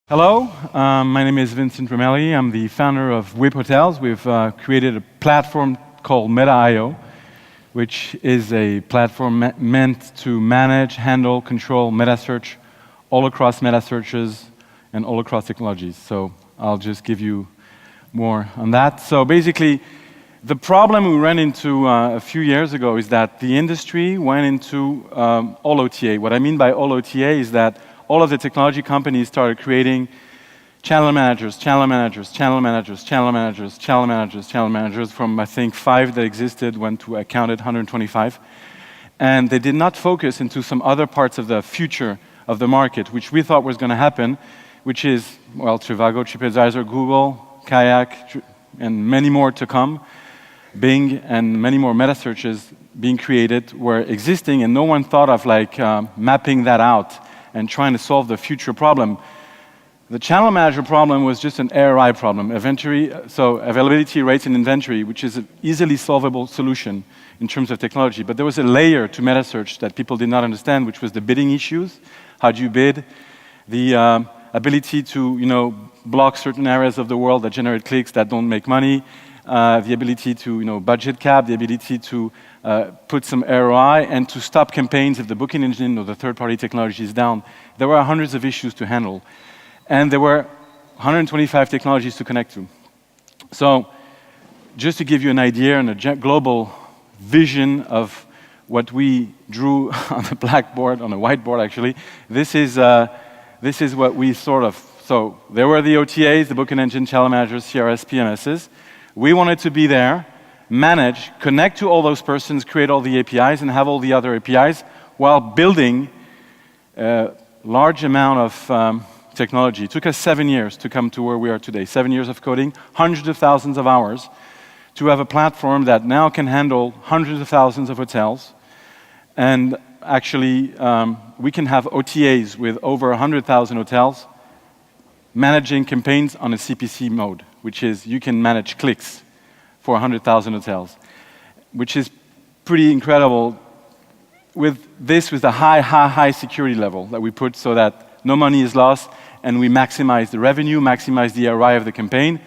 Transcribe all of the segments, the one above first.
Hello, my name is Vincent Ramelli. I'm the founder of WIHP Hotels. We've created a platform called Meta.io, which is a platform meant to manage, handle, control meta search all across meta searches and all across technologies. So I'll just give you more on that. So basically, the problem we ran into a few years ago is that the industry went into all OTA. What I mean by all OTA is that all of the technology companies started creating channel managers, channel managers, channel managers, channel managers, channel managers, channel managers. From, I think, 5 that existed, went to, I counted, 125. And they did not focus into some other parts of the future of the market, which we thought was going to happen, which is, well, Trivago, TripAdvisor, Google, Kayak, and many more to come. Bing and many more meta searches being created were existing, and no one thought of mapping that out and trying to solve the future problem. The channel manager problem was just an ARI problem, so availability rates and inventory, which is an easily solvable solution in terms of technology. But there was a layer to meta search that people did not understand, which was the bidding issues. How do you bid? The ability to block certain areas of the world that generate clicks that don't make money. The ability to budget cap, the ability to put some ROI, and to stop campaigns if the booking engine or the third-party technology is down. There were hundreds of issues to handle. And there were 125 technologies to connect to. So just to give you an idea and a global vision of what we drew on a blackboard, on a whiteboard actually, this is what we so there were the OTAs, the booking engine, channel managers, CRS, PMSs. We wanted to be there, manage, connect to all those persons, create all the APIs, and have all the other APIs while building a large amount of technology. It took us 7 years to come to where we are today. 7 years of coding, hundreds of thousands of hours, to have a platform that now can handle hundreds of thousands of hotels. And actually, we can have OTAs with over 100,000 hotels managing campaigns on a CPC mode, which is you can manage clicks for 100,000 hotels, which is pretty incredible. With a high security level that we put so that no money is lost, and we maximize the revenue, maximize the ROI of the campaign,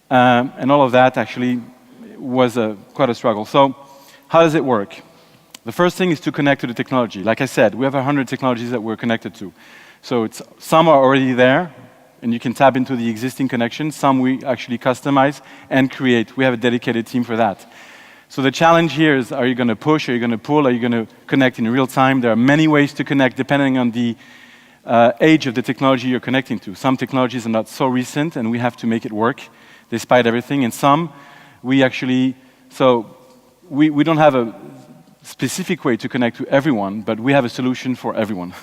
and all of that actually was quite a struggle. So how does it work? The first thing is to connect to the technology. Like I said, we have 100 technologies that we're connected to. So some are already there, and you can tap into the existing connections. Some we actually customize and create. We have a dedicated team for that. So the challenge here is, are you going to push, are you going to pull, are you going to connect in real time? There are many ways to connect depending on the age of the technology you're connecting to. Some technologies are not so recent, and we have to make it work despite everything. And some, we don't have a specific way to connect to everyone, but we have a solution for everyone.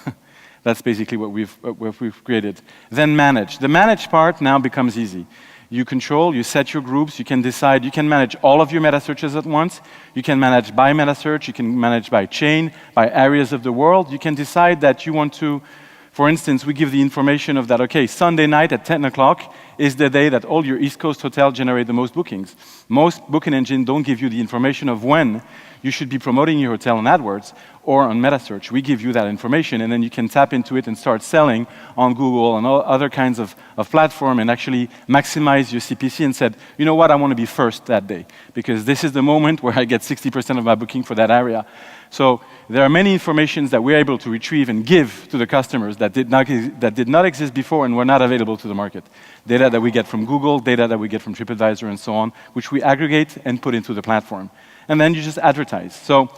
That's basically what we've created. Then manage. The manage part now becomes easy. You control, you set your groups, you can decide, you can manage all of your meta searches at once, you can manage by meta search, you can manage by chain, by areas of the world. You can decide that you want to, for instance, we give the information of that, okay, Sunday night at 10 o'clock is the day that all your East Coast hotels generate the most bookings. Most booking engines don't give you the information of when you should be promoting your hotel on AdWords or on meta search. We give you that information, and then you can tap into it and start selling on Google and all other kinds of platform and actually maximize your CPC and said, you know what, I want to be first that day because this is the moment where I get 60% of my booking for that area. So there are many informations that we're able to retrieve and give to the customers that did not exist before and were not available to the market. Data that we get from Google, data that we get from TripAdvisor and so on, which we aggregate and put into the platform. And then you just advertise. So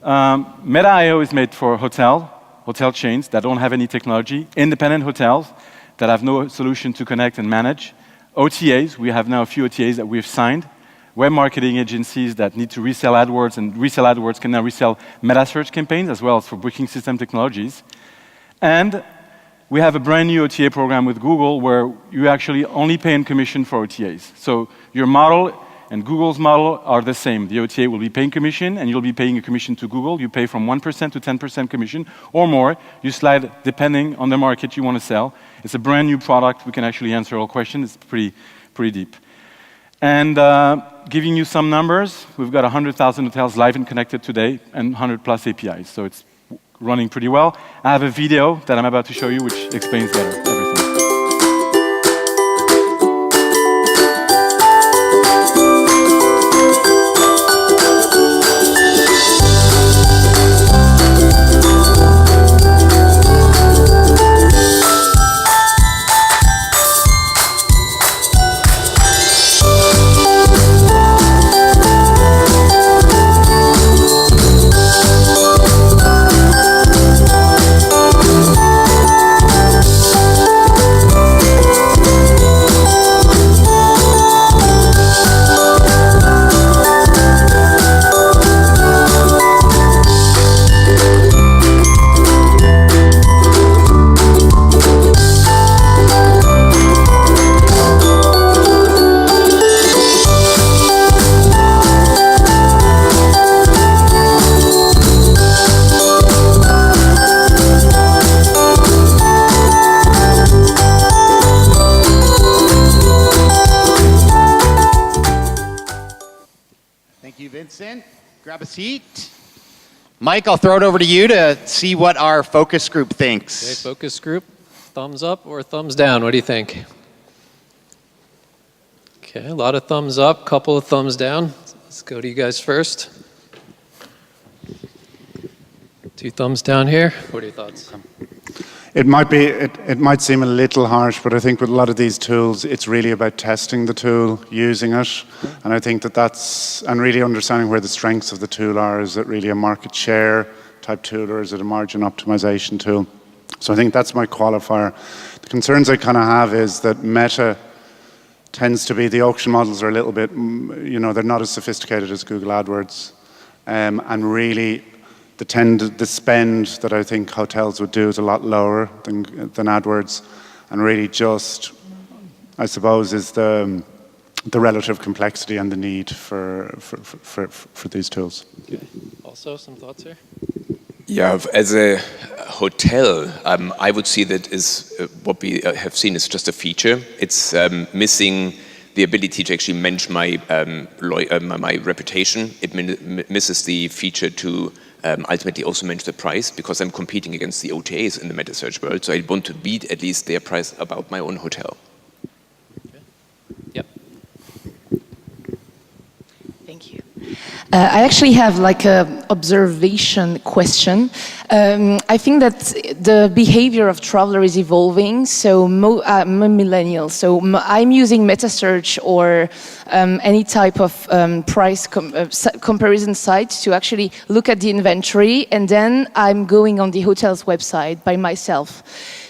Meta.io is made for hotel chains that don't have any technology, independent hotels that have no solution to connect and manage, OTAs, we have now a few OTAs that we've signed, web marketing agencies that need to resell AdWords, and resell AdWords can now resell meta search campaigns as well as for booking system technologies. And we have a brand new OTA program with Google where you actually only pay in commission for OTAs. So your model and Google's model are the same. The OTA will be paying commission, and you'll be paying a commission to Google. You pay from 1% to 10% commission or more. You slide depending on the market you want to sell. It's a brand new product. We can actually answer all questions. It's pretty deep. And giving you some numbers, we've got 100,000 hotels live and connected today and 100 plus APIs. So it's running pretty well. I have a video that I'm about to show you which explains better everything. grab a seat. Mike, I'll throw it over to you to see what our focus group thinks. Okay, focus group, thumbs up or thumbs down? What do you think? Okay, a lot of thumbs up, couple of thumbs down. Let's go to you guys first. 2 thumbs down here. What are your thoughts? It might seem a little harsh, but I think with a lot of these tools, it's really about testing the tool, using it, and I think and really understanding where the strengths of the tool are. Is it really a market share type tool, or is it a margin optimization tool? So I think that's my qualifier. The concerns I kind of have is that Meta tends to be, the auction models are a little bit, they're not as sophisticated as Google AdWords, and really the spend that I think hotels would do is a lot lower than AdWords, and really just, I suppose, is the relative complexity and the need for these tools. Okay. Also, some thoughts here? Yeah, as a hotel, I would see that is what we have seen is just a feature. It's missing the ability to actually manage my reputation. It misses the feature to ultimately also manage the price, because I'm competing against the OTAs in the meta search world. So I want to beat at least their price about my own hotel. Okay. Yep. Thank you. I actually have like a observation question. I think that the behavior of traveler is evolving. So I'm a millennial, so I'm using meta search or any type of price comparison site to actually look at the inventory, and then I'm going on the hotel's website by myself.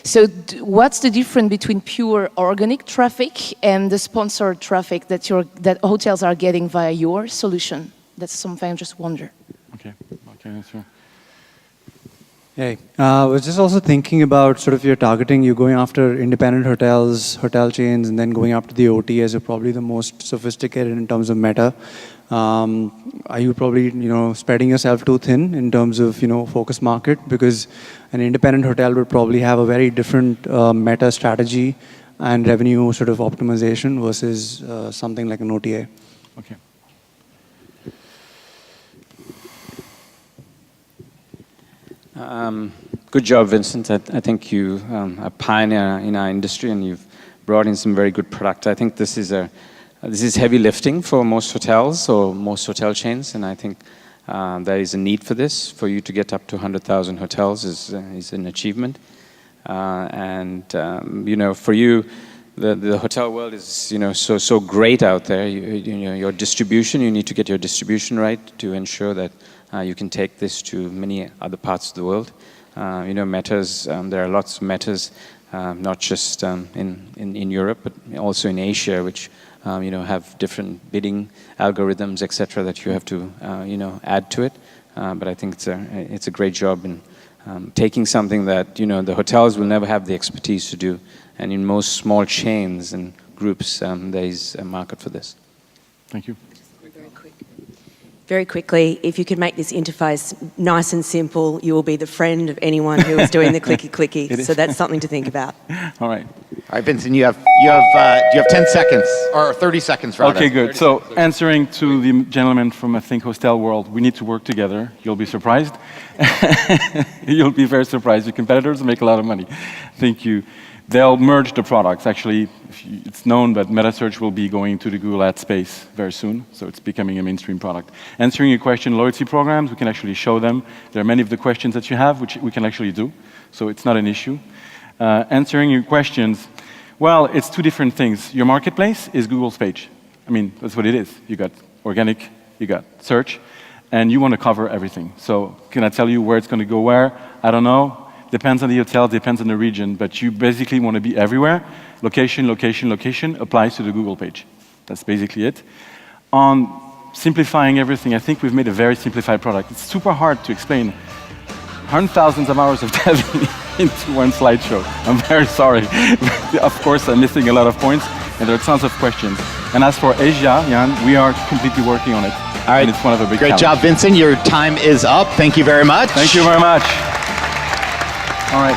So what's the difference between pure organic traffic and the sponsored traffic that hotels are getting via your solution? That's something I just wonder. Okay, that's right. Hey, I was just also thinking about sort of your targeting. You're going after independent hotels, hotel chains, and then going after the OTAs are probably the most sophisticated in terms of meta. Are you probably, spreading yourself too thin in terms of, focus market? Because an independent hotel would probably have a very different meta strategy and revenue sort of optimization versus something like an OTA. Okay. Good job, Vincent. I think you are a pioneer in our industry, and you've brought in some very good product. I think this is heavy lifting for most hotels or most hotel chains, and I think there is a need for this. For you to get up to 100,000 hotels is an achievement, for you, the hotel world is so great out there. Your distribution, you need to get your distribution right to ensure that you can take this to many other parts of the world. Metas, there are lots of metas, not just in Europe, but also in Asia, which have different bidding algorithms, etc., that you have to add to it. But I think it's a great job in taking something that the hotels will never have the expertise to do, and in most small chains and groups, there is a market for this. Thank you. Very quickly, if you could make this interface nice and simple, you will be the friend of anyone who is doing the clicky. So that's something to think about. All right. All right, Vincent, you have 10 seconds, or 30 seconds, rather. Okay, good. So answering to the gentleman from, I think, Hostel World, we need to work together. You'll be surprised. You'll be very surprised. Your competitors make a lot of money. Thank you. They'll merge the products. Actually, it's known that metasearch will be going to the Google Ad space very soon, so it's becoming a mainstream product. Answering your question, loyalty programs, we can actually show them. There are many of the questions that you have, which we can actually do, so it's not an issue. Answering your questions, well, it's two different things. Your marketplace is Google's page. I mean, that's what it is. You got organic, you got search, and you want to cover everything. So can I tell you where it's going to go where? I don't know. Depends on the hotel, depends on the region, but you basically want to be everywhere. Location, location, location applies to the Google page. That's basically it. On simplifying everything, I think we've made a very simplified product. It's super hard to explain. Thousands of hours of testing into one slideshow. I'm very sorry. Of course, I'm missing a lot of points, and there are tons of questions. And as for Asia, Jan, we are completely working on it. All right. And it's one of the big Great job, Vincent. Your time is up. Thank you very much. Thank you very much. All right.